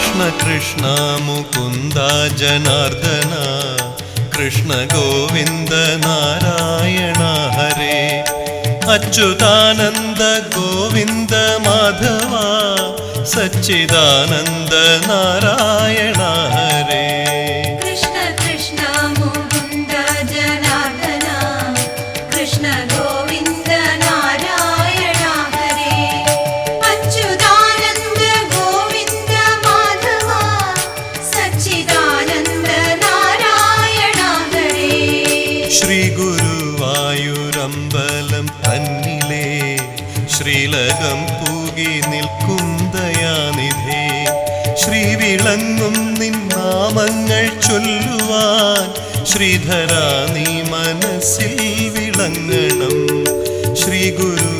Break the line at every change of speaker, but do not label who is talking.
कृष्ण कृष्ण मुकुन्द जनार्दन कृष्ण गोविन्द नारायण हरे अच्युतानन्द गोविन्द माधव सच्चिदानन्द नारायण हरे
कृष्ण कृष्ण मुकुन्द जनार्दन कृष्ण गोविन्द नारायण हरे अच्युतानन्द गोविन्द माधव सच्चिदानन्द नारायण हरे
श्री गुरुवायूरമ്പലം തന്നിലേ ശ്രീലകം പൂകി നിൽക്കും ദയാനിധേ ശ്രീവിളങ്ങും നിൻ നാമങ്ങൾ ചൊല്ലുവാൻ ശ്രീധരാ നീ മനസ്സിൽ വിളങ്ങണം ശ്രീ ഗുരു